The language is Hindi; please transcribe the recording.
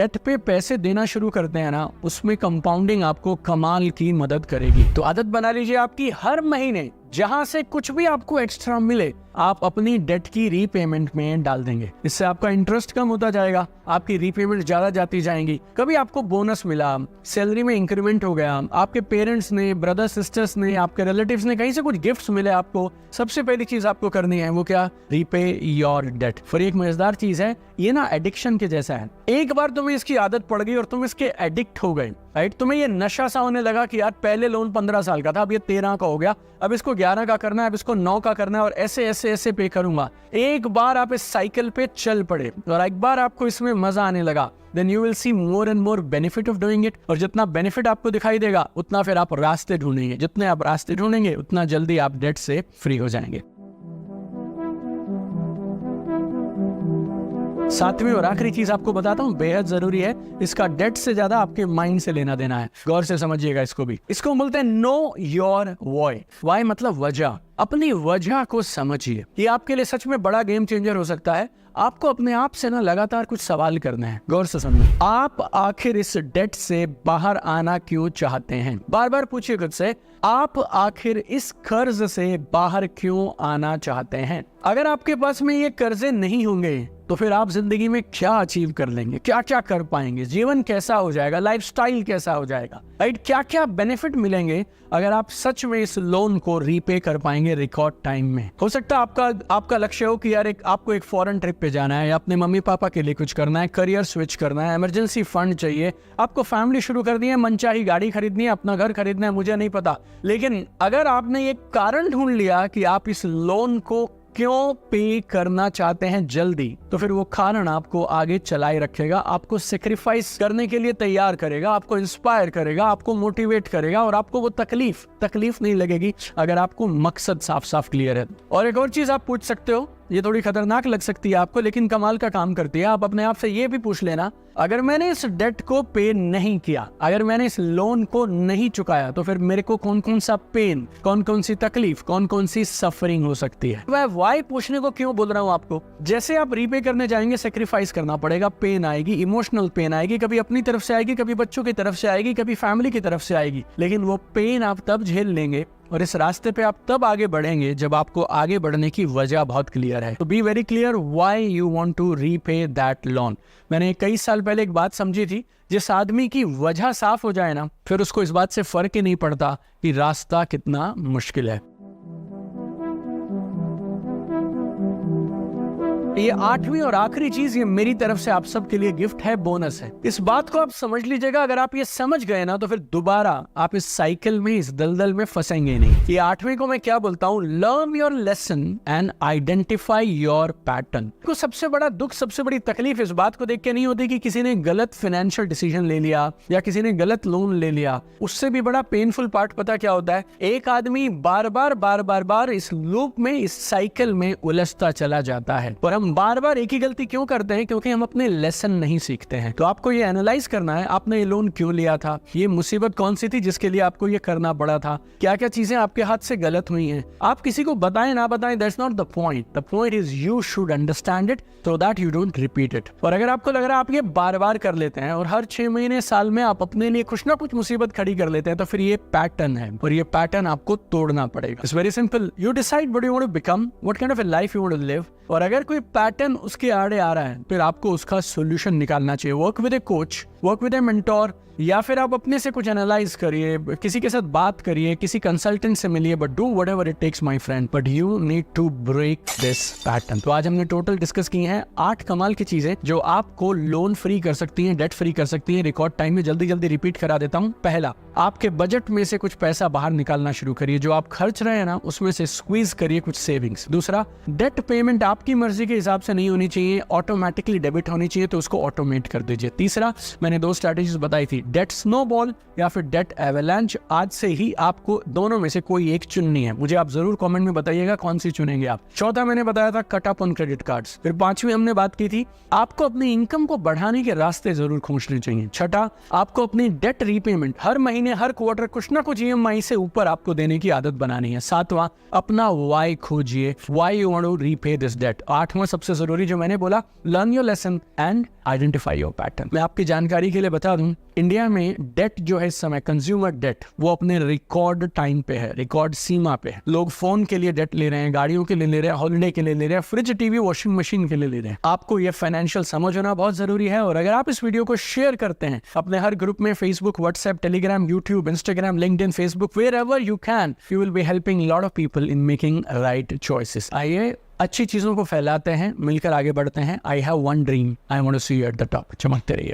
डेट पे पैसे देना शुरू करते हैं ना, उसमें कंपाउंडिंग आपको कमाल की मदद करेगी। तो आदत बना लीजिए आपकी, हर महीने जहां से कुछ भी आपको एक्स्ट्रा मिले आप अपनी डेट की रीपेमेंट में डाल देंगे। इससे आपका इंटरेस्ट कम होता जाएगा, आपकी रीपेमेंट ज्यादा जाती जाएंगी। कभी आपको बोनस मिला, सैलरी में इंक्रीमेंट हो गया, आपके पेरेंट्स ने, ब्रदर सिस्टर्स ने, आपके रिलेटिव्स ने कहीं से कुछ गिफ्ट्स मिले आपको, सबसे पहली चीज आपको करनी है वो क्या? Repay your debt. फिर एक मजेदार चीज है, ये ना एडिक्शन के जैसा है। एक बार तुम्हें इसकी आदत पड़ गई और तुम इसके एडिक्ट हो गए, राइट? तुम्हें ये नशा सा होने लगा कि यार पहले लोन 15 साल का था, अब ये 13 का हो गया, अब इसको 11 का करना है, अब इसको 9 का करना है और ऐसे ऐसे ऐसे पे करूंगा। एक बार आप इस साइकिल पे चल पड़े और एक बार आपको इसमें मजा आने लगा, then you will see more and more benefit of doing it। और जितना बेनिफिट आपको दिखाई देगा उतना फिर आप रास्ते ढूंढेंगे, जितने आप रास्ते ढूंढेंगे उतना जल्दी आप डेट से फ्री हो जाएंगे। सातवीं और आखिरी चीज आपको बताता हूँ, बेहद जरूरी है, इसका डेट से ज्यादा आपके माइंड से लेना देना है। गौर से समझिएगा इसको भी। इसको बोलते हैं नो योर व्हाई। व्हाई मतलब वजह। अपनी वजह को समझिए, ये आपके लिए सच में बड़ा गेम चेंजर हो सकता है। आपको अपने आप से ना लगातार कुछ सवाल करना है। गौर से समझिए, आप आखिर इस डेट से बाहर आना क्यों चाहते हैं? बार बार पूछिए खुद से, आप आखिर इस कर्ज से बाहर क्यों आना चाहते हैं? अगर आपके पास में ये कर्जे नहीं होंगे तो फिर आप जिंदगी में क्या अचीव कर लेंगे, क्या क्या कर पाएंगे, जीवन कैसा हो जाएगा, लाइफस्टाइल कैसा हो जाएगा, राइट? क्या क्या बेनिफिट मिलेंगे अगर आप सच में इस लोन को रीपे कर पाएंगे रिकॉर्ड टाइम में? हो सकता है आपका लक्ष्य हो कि यार आपको एक फॉरेन ट्रिप पे जाना है, या अपने मम्मी पापा के लिए कुछ करना है, करियर स्विच करना है, इमरजेंसी फंड चाहिए, आपको फैमिली शुरू करनी है, मनचाही गाड़ी खरीदनी है, अपना घर खरीदना है, मुझे नहीं पता। लेकिन अगर आपने ये कारण ढूंढ लिया कि आप इस लोन को क्यों पे करना चाहते हैं जल्दी, तो फिर वो कारण आपको आगे चलाए रखेगा, आपको सेक्रीफाइस करने के लिए तैयार करेगा, आपको इंस्पायर करेगा, आपको मोटिवेट करेगा और आपको वो तकलीफ नहीं लगेगी अगर आपको मकसद साफ साफ क्लियर है। और एक और चीज आप पूछ सकते हो, ये थोड़ी खतरनाक लग सकती है आपको लेकिन कमाल का काम करती है। आप अपने आप से ये भी पूछ लेना, अगर मैंने इस डेट को पे नहीं किया, अगर मैंने इस लोन को नहीं चुकाया, तो फिर मेरे को कौन कौन सा पेन, कौन कौन सी तकलीफ, कौन कौन सी सफरिंग हो सकती है? मैं वाई पूछने को क्यों बोल रहा हूँ आपको? जैसे आप रीपे करने जाएंगे, सेक्रीफाइस करना पड़ेगा, पेन आएगी, इमोशनल पेन आएगी, कभी अपनी तरफ से आएगी, कभी बच्चों की तरफ से आएगी, कभी फैमिली की तरफ से आएगी, लेकिन वो पेन आप तब झेल लेंगे और इस रास्ते पे आप तब आगे बढ़ेंगे जब आपको आगे बढ़ने की वजह बहुत क्लियर है। तो be very clear why you want to repay that loan. मैंने कई साल पहले एक बात समझी थी, जिस आदमी की वजह साफ हो जाए ना, फिर उसको इस बात से फर्क ही नहीं पड़ता कि रास्ता कितना मुश्किल है। ये आठवीं और आखिरी चीज, ये मेरी तरफ से आप सबके लिए गिफ्ट है, बोनस है। इस बात को आप समझ लीजिएगा, अगर आप ये समझ गए ना तो फिर दोबारा आप इस साइकिल में, इस दलदल में फंसेंगे नहीं। ये आठवीं को मैं क्या बोलता हूँ, learn your lesson and identify your pattern. को सबसे बड़ा दुख, सबसे बड़ी तकलीफ इस बात को देख के नहीं होती कि किसी ने गलत फाइनेंशियल डिसीजन ले लिया या किसी ने गलत लोन ले लिया। उससे भी बड़ा पेनफुल पार्ट पता क्या होता है? एक आदमी बार बार इस लूप में, इस साइकिल में उलझता चला जाता है। और हम बार बार एक ही गलती क्यों करते हैं? क्योंकि हम अपने लेसन नहीं सीखते हैं। तो आपको ये एनालाइज करना है, आपने ये लोन क्यों लिया था, ये मुसीबत कौन सी थी जिसके लिए आपको ये करना पड़ा था, क्या क्या चीजें आपके हाथ से गलत हुई हैं। आप किसी को बताएं ना बताएं, that's not the point. The point is you should understand it so that you don't repeat it. और अगर आपको लग रहा है आप ये बार बार कर लेते हैं और हर 6 महीने, साल में आप अपने लिए कुछ ना कुछ मुसीबत खड़ी कर लेते हैं, तो फिर ये पैटर्न है और ये पैटर्न आपको तोड़ना पड़ेगा। It's very simple, you decide what you want to become, what kind of a life you want to live. और अगर कोई पैटर्न उसके आड़े आ रहा है, फिर आपको उसका सोल्यूशन निकालना चाहिए। Work with A coach, work with A mentor, या फिर आप अपने से कुछ एनालाइज करिए, किसी के साथ बात करिए, किसी कंसल्टेंट से मिलिए, but do whatever it takes my friend, but you need to break this pattern. तो आज हमने टोटल डिस्कस की हैं 8 कमाल की चीजें जो आपको लोन फ्री कर सकती हैं, डेट फ्री कर सकती हैं रिकॉर्ड टाइम में। जल्दी जल्दी रिपीट करा देता हूं। पहला, आपके बजट में से कुछ पैसा बाहर निकालना शुरू करिए, जो आप खर्च रहे हैं ना उसमें से स्क्वीज करिए कुछ सेविंग्स। दूसरा, डेट पेमेंट आपकी मर्जी के हिसाब से नहीं होनी चाहिए, ऑटोमेटिकली डेबिट होनी चाहिए, तो उसको ऑटोमेट कर दीजिए। तीसरा, मैंने मैंने 2 स्ट्रैटेजीज बताई थी, डेट स्नोबॉल या फिर डेट एवेलांच। आज से ही आपको दोनों में से कोई एक चुननी है। मुझे आप जरूर कमेंट में बताइएगा कौन सी चुनेंगे आप। चौथा मैंने बताया था cut up on credit cards. फिर 5वीं हमने बात की थी आपको अपनी इनकम को बढ़ाने के रास्ते जरूर खोजने चाहिए। छठा, आपको अपनी डेट रीपेमेंट हर महीने हर क्वार्टर कुछ ना कुछ EMI से ऊपर आपको देने की आदत बनानी है। 7वां, अपना वाई खोजिए, why you want to repay this debt. 8वां सबसे जरूरी जो मैंने बोला, learn your lesson and identify your pattern. मैं आपकी जानकारी के लिए बता दूं, इंडिया में डेट जो है इस समय कंज्यूमर डेट वो अपने रिकॉर्ड टाइम पे है, रिकॉर्ड सीमा पे है। लोग फोन के लिए डेट ले रहे हैं, गाड़ियों के लिए ले रहे हैं, हॉलिडे के लिए ले रहे हैं, फ्रिज टीवी वॉशिंग मशीन के लिए ले रहे हैं। आपको ये फाइनेंशियल समझ होना बहुत जरूरी है। और अगर आप इस वीडियो को शेयर करते हैं अपने हर ग्रुप में, Facebook, WhatsApp, Telegram, YouTube, Instagram, LinkedIn, Facebook, wherever you can, you will be helping lot of people in making right choices. आइए अच्छी चीजों को फैलाते हैं, मिलकर आगे बढ़ते हैं। I have one dream, I want to see you at the top. चमकते रहिए।